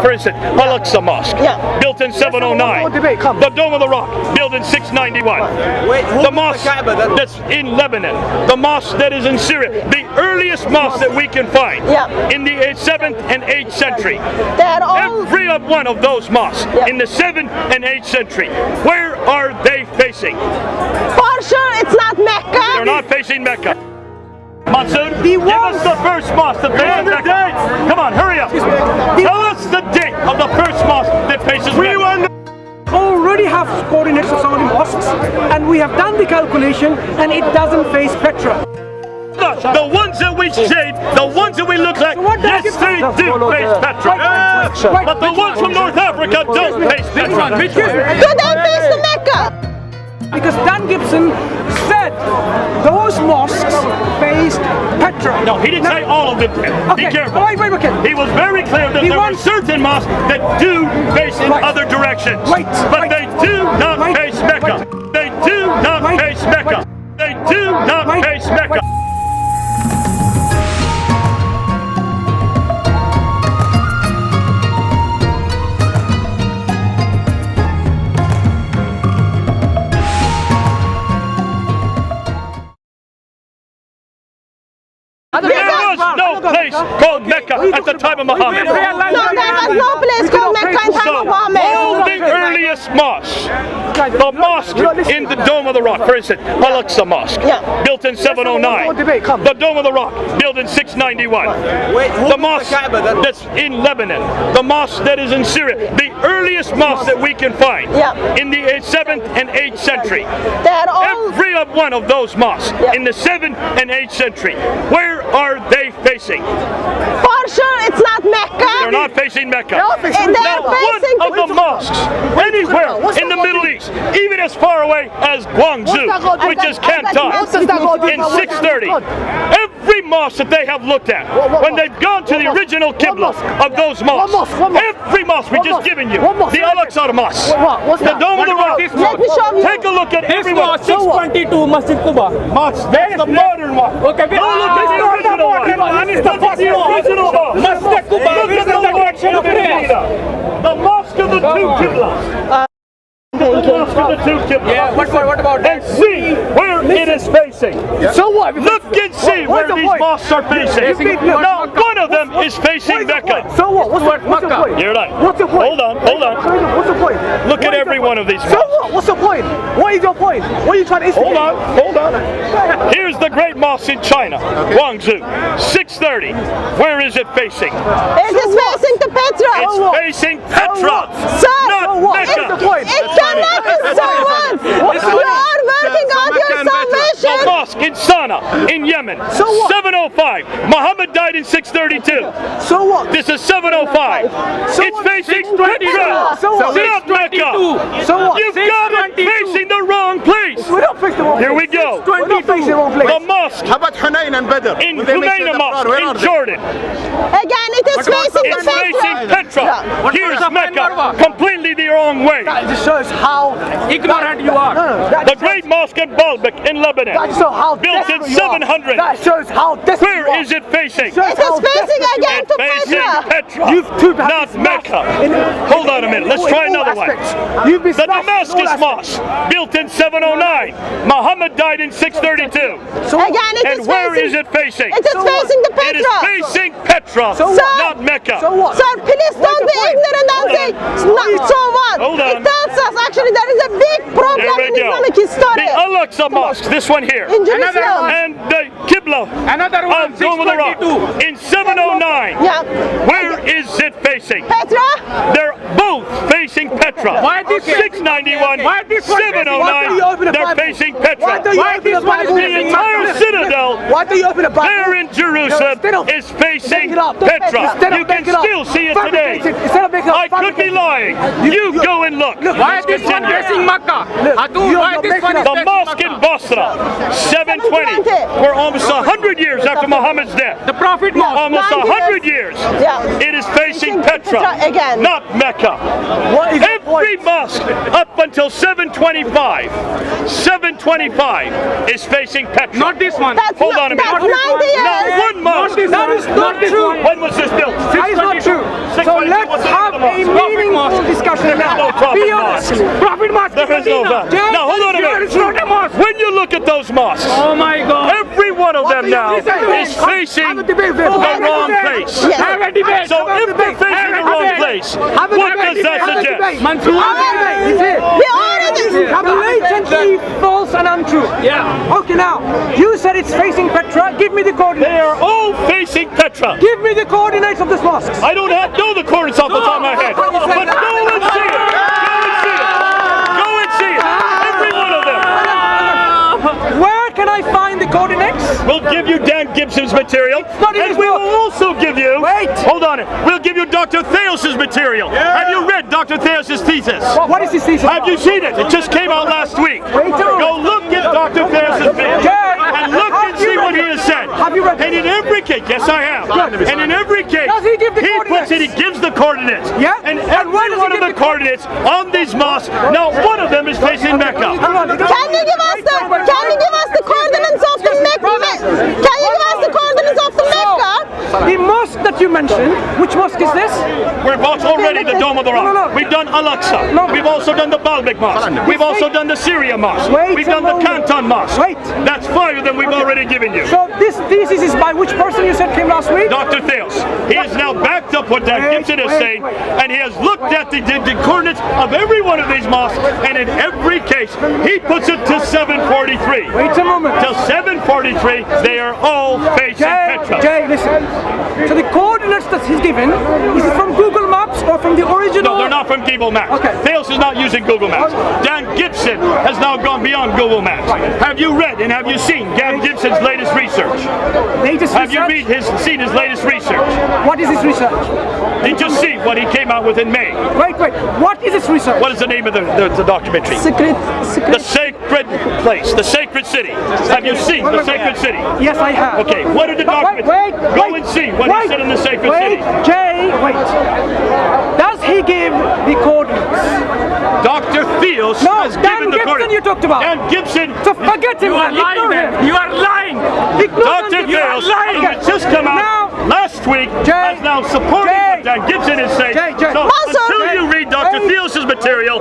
For instance, Al-Aqsa Mosque, built in 709. The Dome of the Rock, built in 691. The mosque that's in Lebanon. The mosque that is in Syria. The earliest mosque that we can find in the 7th and 8th century. Every one of those mosques in the 7th and 8th century. Where are they facing? For sure, it's not Mecca. They're not facing Mecca. Masood, give us the first mosque that faces Mecca. Come on, hurry up. Tell us the date of the first mosque that faces Mecca. We already have coordinates of some of the mosques, and we have done the calculation, and it doesn't face Petra. The ones that we shade, the ones that we look like, yes, they do face Petra. But the ones from North Africa don't face Petra. Do they face the Mecca? Because Dan Gibson said those mosques faced Petra. No, he didn't say all of them. Be careful. Wait. He was very clear that there were certain mosques that do face in other directions. But they do not face Mecca. They do not face Mecca. They do not face Mecca. There was no place called Mecca at the time of Muhammad. No, there was no place called Mecca in time of Muhammad. All the earliest mosques, the mosque in the Dome of the Rock, for instance, Al-Aqsa Mosque, built in 709. The Dome of the Rock, built in 691. The mosque that's in Lebanon. The mosque that is in Syria. The earliest mosque that we can find in the 7th and 8th century. Every one of those mosques in the 7th and 8th century. Where are they facing? For sure, it's not Mecca. They're not facing Mecca. They're facing one of the mosques anywhere in the Middle East, even as far away as Guangzhou, which is Canton, in 630. Every mosque that they have looked at, when they've gone to the original Qibla of those mosques, every mosque we've just given you, the Al-Aqsa Mosque, the Dome of the Rock, let me show you. take a look at every mosque. 622 Masjid Quba. Mosque, that's the modern one. Okay, Don't look at the original one. Look at the original one. Masjid Quba, Look at the direction of the mosque of the two Qiblas. Yeah, what about that? And see where it is facing. So what? Look and see where these mosques are facing. Now, one of them is facing Mecca. So what? What's the point? You're right. What's the point? Hold on. What's the point? Look at every one of these So mosques. what? What's the point? What is your point? What are you trying to instigate? Hold on. Here's the great mosque in China, Guangzhou, 630. Where is it facing? It is facing the Petra. It's facing Petra, not Mecca. It cannot be so what? You are working out your salvation. The mosque in Sana'a, in Yemen, 705. Muhammad died in 632. So what? This is 705. It's facing Petra, not Mecca. So what? You've got it facing the wrong place. We don't face the wrong place. Here we go. We're not facing the wrong place. The mosque How about Hunayn and Badr? in Hunayn Mosque in Jordan. Again, it is facing It's the facing Petra. Petra. Here's Mecca, completely the wrong way. That just shows how Ignorant you are. The great mosque in Baalbek in Lebanon, that shows how built in desperate you are. 700. That shows how desperate you Where are. is it facing? It is facing again to Facing Petra. Petra, not Mecca. Hold on a minute, let's try another one. The Damascus Mosque, built in 709. Muhammad died in 632. Again, it And is where facing. is it facing? It is facing the It is Petra. facing Petra, not Mecca. So what? Sir, please don't be ignorant and say, so what? Hold on. It tells us actually there is a big problem There in we go. Islamic history. The Al-Aqsa Mosque, this one here. In Jerusalem. And the Qibla Another one, of Dome of the Rock 622. in 709. Yeah. Where is it facing? Petra? They're both facing Petra. Why this- 691, Why this one- 709, they're facing Petra. Why do you open the Bible? The entire citadel Why do you open the Bible? there in Jerusalem is facing Petra. You can still see it today. I could be lying. You go and look. Why is this one facing Mecca? Adu, why this one is The facing mosque in Mecca? Basra, 720. We're almost 100 years after Muhammad's death. The Prophet Mosque. Almost 100 years. Yeah. It is facing Petra, again. not Mecca. What is the Every point? mosque up until 725 is facing Petra. Not this one. That's Hold not, on a minute. That's 90 years. Not one mosque. That is not true. When was this built? That is not true. So let's have a meaningful discussion now. Be honest. Prophet Mosque. There is no value. Now hold on a minute. It's not a mosque. When you look at those mosques, Oh my God. every one of them now is facing the wrong place. Yes. Have a debate. So if they're facing the wrong place, what does that suggest? Mansoor. We already. Blatantly false and untrue. Yeah. Okay, now, you said it's facing Petra. Give me the They coordinates. are all facing Petra. Give me the coordinates of this mosque. I don't know the coordinates off the top of my head, but go and see it. Go and see it. Every one of them. Where can I find the coordinates? We'll give you Dan Gibson's material, not in and his we will book. also give you. Wait. Hold on. We'll give you Dr. Theos's material. Have you read Dr. Theos's thesis? What is this thesis? Have you seen it? It just came out last week. Wait a Go look at Dr. Theos's video Jay, and look have and you see read what he it? has said. Have you read it? And in every case, yes, I have. Good. And in every case, Does he give the puts it. He coordinates? gives the coordinates. Yeah? And And every where does he one of give the the coordinates on these mosques. Now, one of them is facing Mecca. Can you give us the coordinates of the Mecca? Can you give us the coordinates of the Mecca? The mosque that you mentioned, which mosque is this? We've also already the Dome of the Rock. No. We've done Al-Aqsa. No. We've also done the Baalbek Mosque. We've also done the Syria Mosque. Wait We've a done the moment. Canton Mosque. Wait. That's 5 of them we've already given you. So this thesis is by which person you said came last week? Dr. Theos, he has now backed up what Dan Gibson is saying, and he has looked at the coordinates of every one of these mosques, and in every case, he puts it to 743. Wait a moment. Till 743, they are all facing Petra. Jay, listen. So the coordinates that he's given, is it from Google Maps or from the original? No, they're not from Google Maps. Okay. Theos is not using Google Maps. Dan Gibson has now gone beyond Google Maps. Have you read and have you seen Dan Gibson's latest research? Latest Have you research? seen his latest research? What is his research? Did you see what he came out with in May? Wait. What is his research? What is the name of the documentary? The Sacred Place, the Sacred City. Have you seen the Sacred City? Yes, I have. Okay, what did the document? Go and see what he said in the Sacred City. Jay, wait. Does he give the coordinates? Dr. Theos No, has Dan given the Gibson coordinates. you talked about. Dan Gibson. So forget him, You are man. lying, Ignore man. him. You are lying. Ignore Dr. him. You are Theos, lying. who has just come out last week, Jay. has now supported Jay. what Dan Gibson is saying. Jay. So Master. until you read Dr. Jay. Theos' material,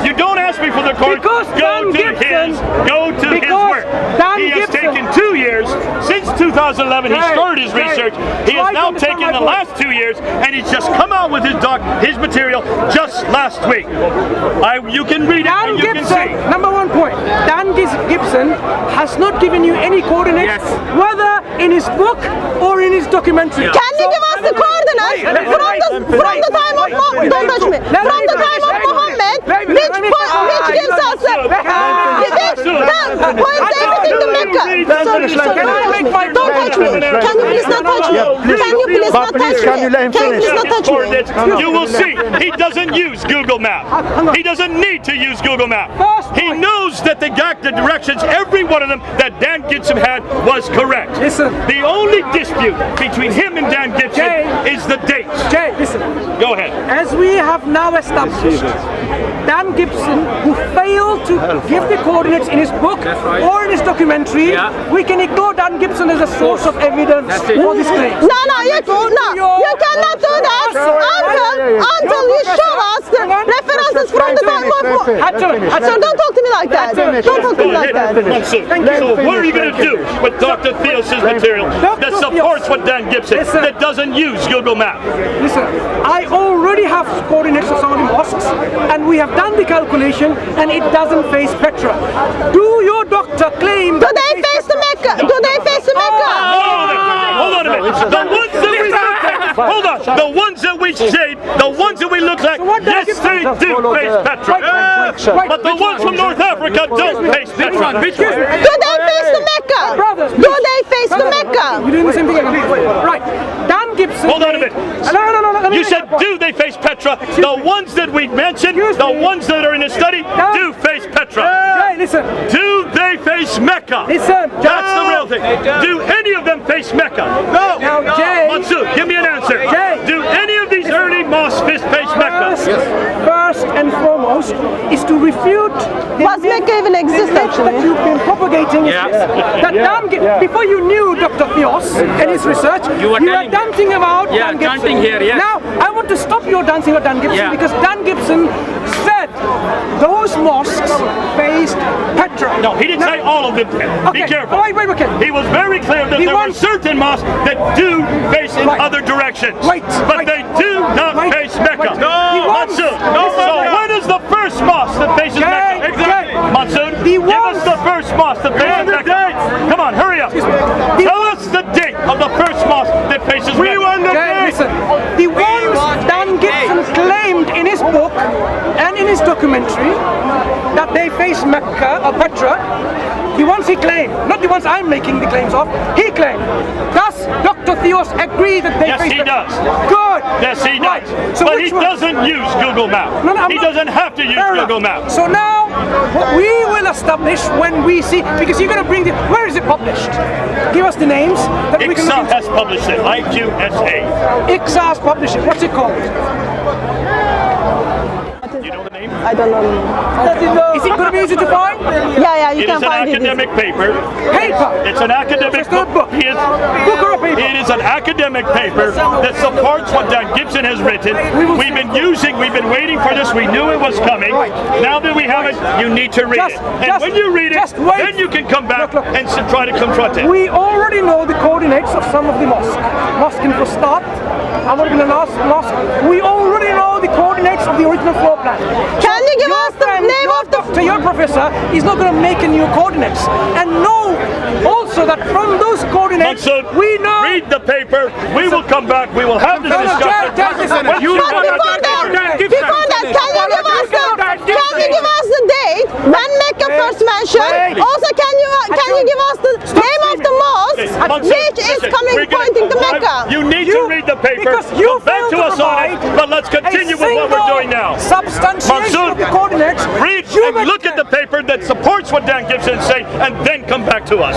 you don't ask me for the coordinates. Because Dan Gibson- Go to his because work. Dan He has Gibson- taken 2 years since 2011. He Jay, started his Jay, research. He try has to now understand taken my the point. last 2 years, and he's just come out with his material just last week. You can read it Dan and you can Gibson, see. number one point, Dan Gibson has not given you any coordinates, Yes. whether in his book or in his documentary. Can you give us the coordinates from the time of Muhammad? Don't touch me. From the time of Muhammad, which gives us points everything to Mecca. Sorry, don't touch me. Can you please not touch me? Can you please not touch me? Can you please not touch me? Coordinates. You will see he doesn't use Google Maps. He doesn't need to use Google Maps. He knows that the directions, every one of them that Dan Gibson had was correct. Listen. The only dispute between him and Dan Gibson Jay. is the dates. Jay, listen. Go ahead. As we have now established, Dan Gibson, who failed to give the coordinates in his book or in his documentary, we can ignore Dan Gibson as a source of evidence for this claim. No, you cannot do that until you show us the references from the time of Muhammad. So don't talk to me like that. Don't talk to me like that. So what are you going to do with Dr. Theos' material that supports what Dan Gibson, that doesn't use Google Maps? Listen, I already have coordinates of some of the mosques, and we have done the calculation, and it doesn't face Petra. Do your doctor claim Do they face the Mecca? Do they face the Mecca? Hold on a minute. The ones that we looked at, hold on. The ones that we shade, the ones that we look like, yes, they do face Petra. But the ones from North Africa don't face Petra. Do they face the Mecca? Do they face the Mecca? You're doing the same thing again. Right. Dan Gibson. Hold on a minute. No. You said, do they face Petra? The ones that we mentioned, the ones that are in the study, do face Petra. Jay, listen. Do they face Mecca? Listen. That's the real thing. Do any of them face Mecca? No. Now, Jay. Mansoor, give me an answer. Jay. Do any of these early mosques face Mecca? First and foremost is to refute the Was Mecca even exist that actually? you've been propagating. Before you knew Dr. Theos and his research, You were telling dancing about Yeah, Dan Gibson. chanting here, yes. Now, I want want to stop your dancing with Dan Gibson Yeah. because Dan Gibson said those mosques faced Petra. No, he didn't say all of them. Be Okay. careful. Wait, okay. He was very clear that He there were wants- certain mosques that do face in Right. other directions. Wait, but wait. they do not Wait, face Mecca. wait. He wants- Mansur. No, So Mecca. when is the first mosque that faces Okay, Mecca? Exactly. Mansur, He give us wants- the first mosque that faces Mecca. Come on, hurry up. Tell us the date of the first mosque that faces Mecca. Okay, listen. The ones Dan Gibson claimed in his book and in his documentary that they face Mecca or Petra, the ones he claimed, not the ones I'm making the claims of, he claimed. Does Dr. Theos agree that they Yes, face he Mecca? does. Good. Yes, he Right. does. So But which he one? doesn't use Google Maps. No, I'm He not- doesn't have to use Fair enough. Google Maps. So now, what we will establish when we see, because you're going to bring the, where is it published? Give us the names that we can look ICSA into. has published it. IQSA. ICSA's publishing. What's it called? You know the name? I don't know. Is it going to be easy to find? Yeah, you It can is an find it. academic paper. Paper. It's an academic It's not a book. He is, Book or a paper? It is an academic paper that supports what Dan Gibson has written. We've been waiting for this. We knew it was coming. Right. Now that we have it, you need to read it. And when you read it, just wait. then you can come back Look. and try to confront it. We already know the coordinates of some of the mosques. Mosque in Fustat, Amr bin Anas mosque. We already know the coordinates of the original floor plan. Can you give us the name of the... doctor, your professor, is not going to make a new coordinates. And know also that from those coordinates, So we know... read the paper. We will come back. We will have the No, no, discussion. listen, When you- you But have before a- that, can you give us the date when Mecca first mentioned? Wait. Also, can you give us the name of the mosque Mansur, which is listen, coming we're gonna- pointing to Mecca? You need to read the paper. Because you Come back failed to us on it. provide But let's continue with what we're doing now. Substantiation Mansur, of the coordinates. Read and look at the paper that supports what Dan Gibson is saying, and then come back to us.